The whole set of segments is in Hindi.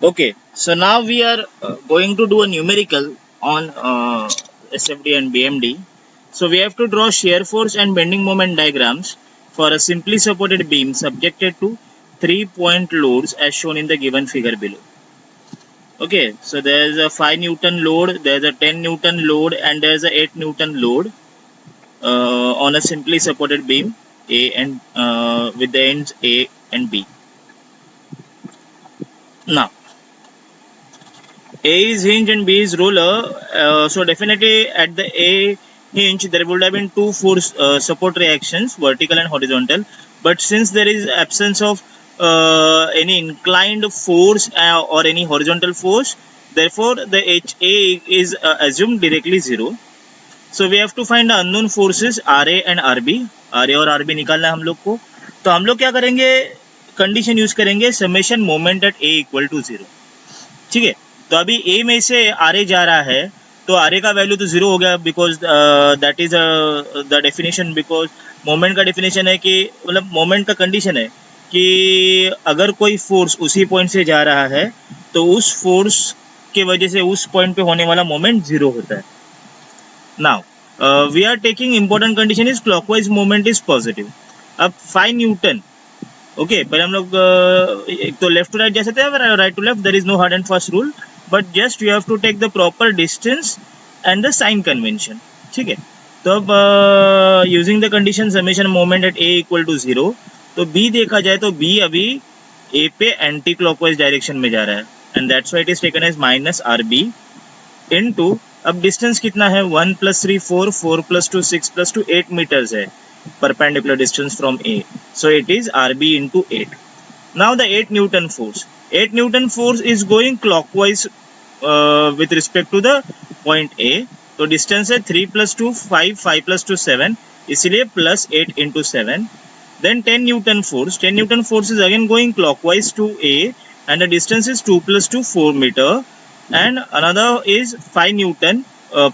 Okay, so now we are going to do a numerical on SFD and BMD. So we have to draw shear force and bending moment diagrams for a simply supported beam subjected to 3-point loads as shown in the given figure below. Okay, so there is a 5 Newton load, there is a 10 Newton load, and there is a 8 Newton load on a simply supported beam A and with the ends A and B. Now A is hinge and B is roller. So definitely at the A hinge there would have been two force support reactions, vertical and horizontal. But since there is absence of any inclined force or any horizontal force, therefore the HA is assumed directly 0. So we have to find the unknown forces RA and RB. RA और RB निकालना है हम लोग को. तो हम लोग क्या करेंगे, कंडीशन यूज करेंगे summation moment at A equal to 0. ठीक है, तो अभी ए में से आर ए जा रहा है तो आर ए का वैल्यू तो 0 हो गया because that is the definition. Because moment का डेफिनेशन है कि मतलब मोमेंट का कंडीशन है कि अगर कोई फोर्स उसी पॉइंट से जा रहा है तो उस फोर्स के वजह से उस पॉइंट पे होने वाला मोमेंट 0 होता है. Now we are taking important condition is clockwise moment is positive. अब 5 न्यूटन ओके पहले हम लोग एक तो लेफ्ट टू राइट जा सकते हैं, right to left. There is no hard and fast rule, but just you have to take the proper distance and the sign convention. ठीक है, तो अब using the condition summation moment at A equal to 0, तो बी देखा जाए तो बी अभी ए पे एंटी क्लॉकवाइज डायरेक्शन में जा रहा है and that's why it is taken as minus R B into. अब डिस्टेंस कितना है 1 + 3 4, 4 + 2 6 + 2 8 मीटर्स है perpendicular distance from A. So it is RB into 8. Now the 8 Newton force. 8 Newton force is going clockwise with respect to the point A. तो distance है 3 + 2 5, 5 + 2 7, इसलिए +8 into 7. Then 10 Newton force. 10 Newton force is again going clockwise to A and the distance is 2 + 2 4 meter. And another is 5 Newton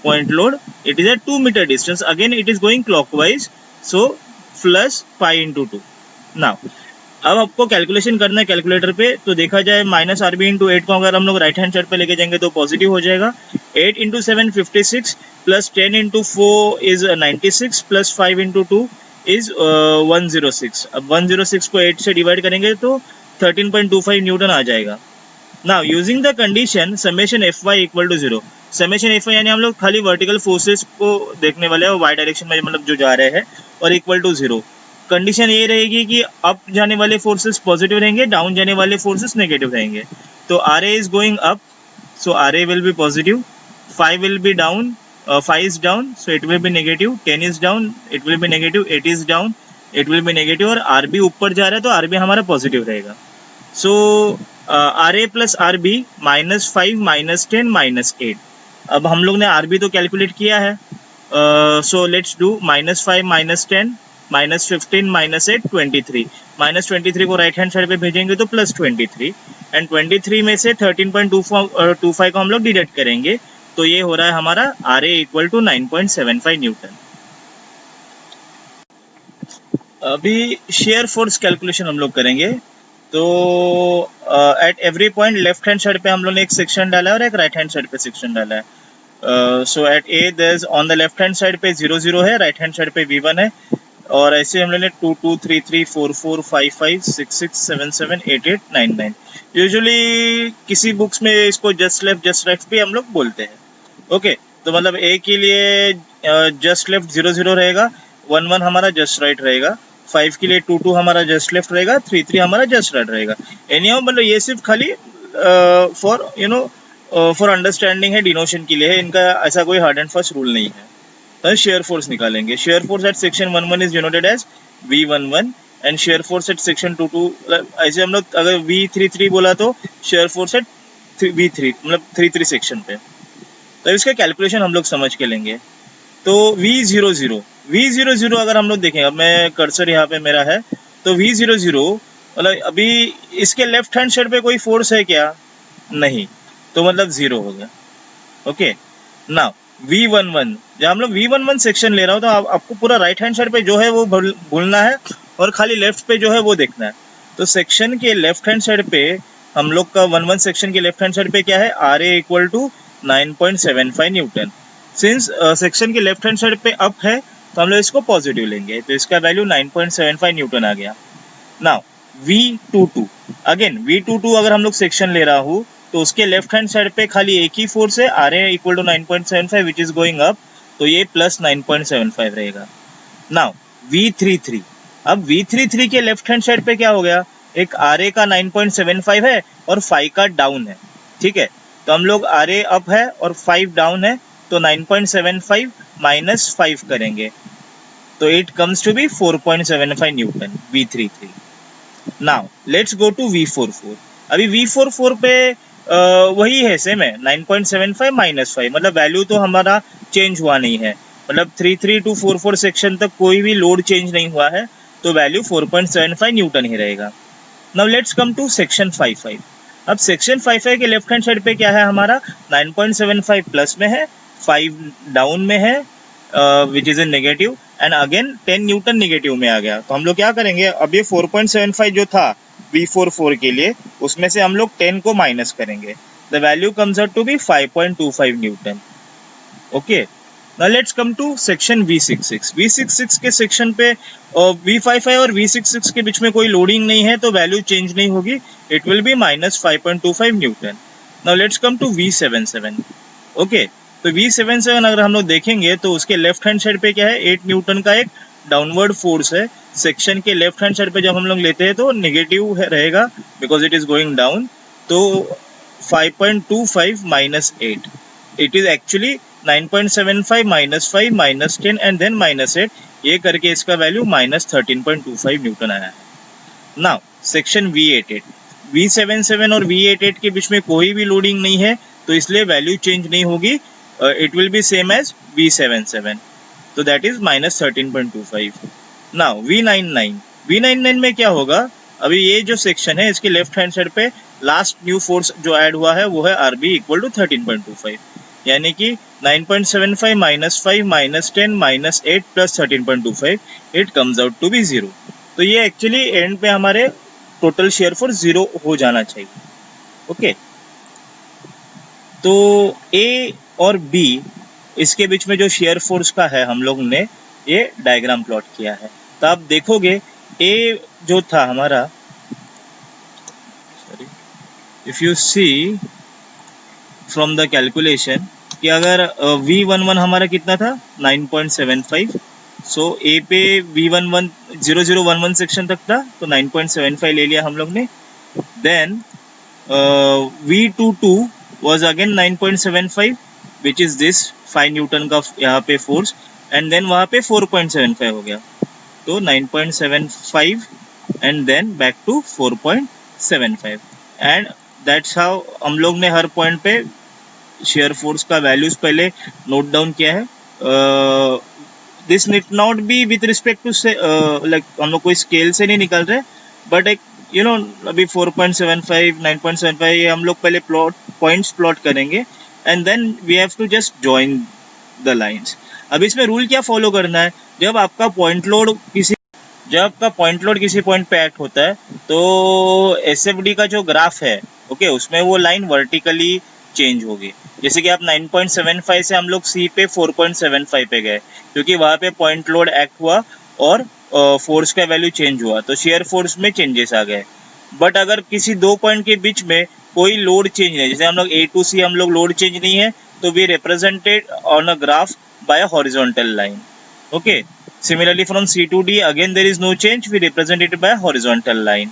point load. It is a 2 meter distance. Again it is going clockwise. So plus 5 into 2. Now अब आपको कैलकुलेशन करना है कैलकुलेटर पे. तो देखा जाए माइनस आर बी इंटू 8 को अगर हम लोग राइट हैंड साइड पे लेके जाएंगे तो पॉजिटिव हो जाएगा. 8 into 7 56 plus 10 into 4 is 96 plus 5 into 2 is 106. अब 106 को 8 से डिवाइड करेंगे तो 13.25 न्यूटन आ जाएगा. Now using the condition summation F Y equal to 0. Summation F Y यानी हम लोग खाली वर्टिकल फोर्सेस को देखने वाले हैं वाई डायरेक्शन में मतलब जो जा रहे हैं और इक्वल टू 0. कंडीशन ये रहेगी कि अप जाने वाले फोर्सेस पॉजिटिव रहेंगे, डाउन जाने वाले फोर्सेस नेगेटिव रहेंगे. तो R A is going up, so R A will be positive. 5 will be down, 5 is down, so it will be negative. 10 is down, it will be negative. 8 is down, it will be negative. और आर बी ऊपर जा रहा है तो आर बी हमारा पॉजिटिव रहेगा. So R A plus R B -5 -10 -8. अब हम लोग ने आर बी तो कैलकुलेट किया है, सो लेट्स डू -5 -10 -15 -8 23. -23 को राइट हैंड साइड पे भेजेंगे तो +23 एंड 23 में से 13.25 को हम लोग डिडक्ट करेंगे तो ये हो रहा है हमारा R A equal to 9.75 newton. अभी शेयर फोर्स कैलकुलेशन हम लोग करेंगे. तो at every point left hand side पे हम लोग ने एक सेक्शन डाला है और एक राइट हैंड साइड पे सेक्शन डाला है. So at A there is on the left hand side पे 0 0 है, राइट हैंड साइड पे V1 है. और ऐसे हम लोग ने 2 2 3 3 4 4 5 5 6 6 7 7 8 8 9 9. यूजुअली किसी बुक्स में इसको जस्ट लेफ्ट जस्ट राइट भी हम लोग बोलते हैं. ओके, तो मतलब ए के लिए जस्ट लेफ्ट 0 0 रहेगा, 1 1 हमारा जस्ट राइट रहेगा, 5 के लिए 2 2 हमारा जस्ट लेफ्ट रहेगा, 3 3 हमारा जस्ट राइट रहेगा. एनीहाउ मतलब ये सिर्फ खाली for you know for understanding है, डिनोशन के लिए है. इनका ऐसा कोई हार्ड एंड फास्ट रूल नहीं है. तो शेयर फोर्स निकालेंगे. Shear force at section 1 1 is denoted as V11 and shear force at section 2 2. ऐसे हम लोग अगर V33 बोला तो शेयर फोर्स एट V3 मतलब 3 3 सेक्शन पे. तो इसका कैलकुलेशन हम लोग समझ के लेंगे. तो V00 अगर हम लोग देखें, अब मैं कर्सर यहाँ पे मेरा है, तो V00 मतलब अभी इसके लेफ्ट हैंड साइड पे कोई फोर्स है क्या? नहीं, तो मतलब 0 हो गया. ओके, नाउ V11 जब हम लोग V11 सेक्शन ले रहा हो तो आपको पूरा राइट हैंड साइड पे जो है वो भूलना है और खाली लेफ्ट पे जो है वो देखना है. तो सेक्शन के लेफ्ट हैंड साइड पे हम लोग का 1-1 सेक्शन के लेफ्ट हैंड साइड पे क्या है, R A equal to 9.75 newton. Since section के लेफ्ट हैंड साइड पे अप है तो हम लोग इसको पॉजिटिव लेंगे, तो इसका वैल्यू 9.75 न्यूटन आ गया। नाउ V22, अगेन V22 अगर हम लोग सेक्शन ले रहा हूँ तो उसके लेफ्ट हैंड साइड पे खाली एक ही फोर्स है, R A equal to 9.75 which is going up, तो ये प्लस 9.75 रहेगा। नाउ V33, अब V33 के लेफ्ट हैंड साइड पे क्या हो गया, एक आर ए का 9.75 है और 5 का डाउन है, ठीक है। तो हम लोग आर ए अप है और 5 डाउन है, तो 9.75 माइनस 5 करेंगे तो it comes to be 4.75 newton V33। Now let's go to V44। अभी V44 पे वही है, सेम है 9.75 माइनस 5, मतलब वैल्यू तो हमारा चेंज हुआ नहीं है, मतलब 33 टू 44 सेक्शन तक कोई भी लोड चेंज नहीं हुआ है, तो वैल्यू 4.75 न्यूटन ही रहेगा। Now let's come to section 55। अब सेक्शन 55 के लेफ्ट हैंड साइड पे क्या है, हमारा 9.75 प्लस में है, 5 डाउन में है which is in negative, and again 10 Newton negative में आ गया। तो हम लोग क्या करेंगे, अब ये 4.75 जो था V44 के लिए, उसमें से हम लोग 10 को माइनस करेंगे, the value comes out to be 5.25 newton. Okay, now let's come to section V66। V66 के सेक्शन पे V55 और V66 के बीच में कोई लोडिंग नहीं है, तो वैल्यू चेंज नहीं होगी, it will be minus 5.25 newton. Now let's come to V77। Okay, तो V77 अगर हम लोग देखेंगे तो उसके लेफ्ट हैंड साइड पे क्या है, 8 न्यूटन का एक डाउनवर्ड फोर्स है। सेक्शन के लेफ्ट हैंड साइड पे जब हम लोग लेते हैं तो नेगेटिव रहेगा because it is going down, तो 5.25 minus 8, it is actually 9.75 minus 5 minus 10 and then minus 8, ये करके इसका वैल्यू माइनस 13.25 न्यूटन आया है। नाउ सेक्शन V88, V77 और V88 के बीच में कोई भी लोडिंग नहीं है, तो इसलिए वैल्यू चेंज नहीं होगी, it will be same as V77, तो that is minus 13.25। Now V99 में क्या होगा, अभी ये जो सेक्शन है इसके लेफ्ट हैंड साइड पे लास्ट न्यू फोर्स जो ऐड हुआ है वो है RB इक्वल टू 13.25, यानी कि 9.75 minus 5 minus 10 minus 8 plus 13.25, it comes out to be 0। तो ये एक्चुअली एंड पे हमारे टोटल शेयर फोर्स 0 हो जाना चाहिए। ओके, तो A और B इसके बीच में जो शेयर फोर्स का है हम लोग ने ये डायग्राम प्लॉट किया है। तो आप देखोगे A जो था हमारा, sorry, if you see from the calculation कि अगर V11 हमारा कितना था 9.75, सो A पे V11 0011 सेक्शन तक था तो 9.75 ले लिया हम लोग ने, then V22 was again 9.75 which is this 5 newton का यहाँ पे फोर्स, एंड देन वहाँ पे 4.75 हो गया, तो 9.75 and then back to 4.75, and that's how हम लोग ने हर पॉइंट पे शेयर फोर्स का वैल्यूज पहले नोट डाउन किया है। This need not be with respect to say like हम लोग कोई स्केल से नहीं निकल रहे, बट एक यू नो अभी 4.75 9.75 ये हम लोग पहले पॉइंट्स प्लॉट करेंगे and then we have to just join the lines. अब इसमें रूल क्या फॉलो करना है, जब आपका पॉइंट लोड किसी पॉइंट पे एक्ट होता है तो SFD का जो ग्राफ है ओके उसमें वो लाइन वर्टिकली चेंज होगी। जैसे कि आप 9.75 से हम लोग C पे 4.75 पे गए क्योंकि वहाँ पे पॉइंट लोड एक्ट हुआ और फोर्स का वैल्यू चेंज हुआ तो शेयर फोर्स में चेंजेस आ गए। बट अगर किसी दो पॉइंट के बीच में कोई लोड चेंज नहीं, जैसे हम लोग A to C हम लोग लोड चेंज नहीं है तो we represented on a graph by a horizontal line. Okay, similarly from C to D again there is no change, we represented by horizontal line.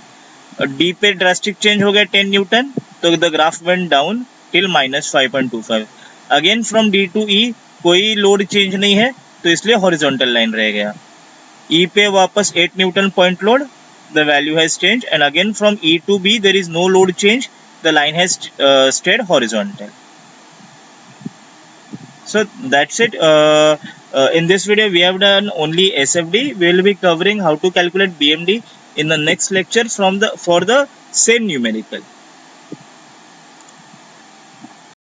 D पे ड्रास्टिक चेंज हो गया 10 न्यूटन तो the graph went down till minus 5.25। Again from D to E कोई लोड चेंज नहीं है तो इसलिए हॉरिजॉन्टल लाइन रह गया। E पे वापस 8 Newton point load, the value has changed, and again from E to B there is no load change, the line has stayed horizontal. So that's it. In this video we have done only SFD. We will be covering how to calculate BMD in the next lecture for the same numerical.